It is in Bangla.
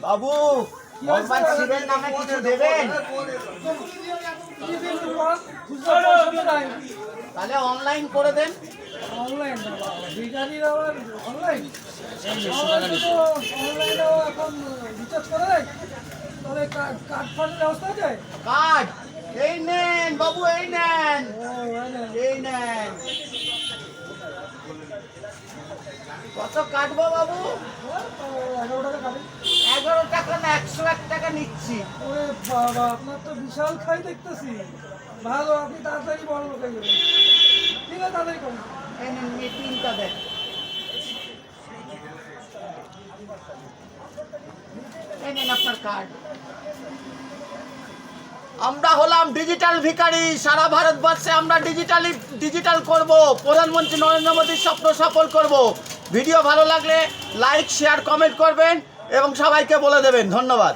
বাবু ভগবান শিবের নামে কিছু দেবেন? তাহলে অনলাইন করে দেন। অনলাইন ভিখারির আবার অনলাইন এখন রিচার্জ করে দেয়। তবে কার্ড ফার্ডের ব্যবস্থা আছে? কার্ড এই নেন বাবু, এই নেন, এই নেন। কত কাটবো বাবু? 11 টাকা কাটে। 11 টাকা না, 101 টাকা নিচ্ছি। ওরে বাবা, আপনার তো বিশাল খাই দেখতেছি। ভালো, আপনি তাড়াতাড়ি বড় লোক হয়ে যাবেন। ঠিক আছে, তাড়াতাড়ি করুন। এই নেন, মিটিংটা দেন। এই নেন আপনার কার্ড। আমরা হলাম ডিজিটাল ভিখারি। সারা ভারতবর্ষে আমরা ডিজিটাল করব। প্রধানমন্ত্রী নরেন্দ্র মোদীর স্বপ্ন সফল করব। ভিডিও ভালো লাগলে লাইক, শেয়ার, কমেন্ট করবেন এবং সবাইকে বলে দেবেন। ধন্যবাদ।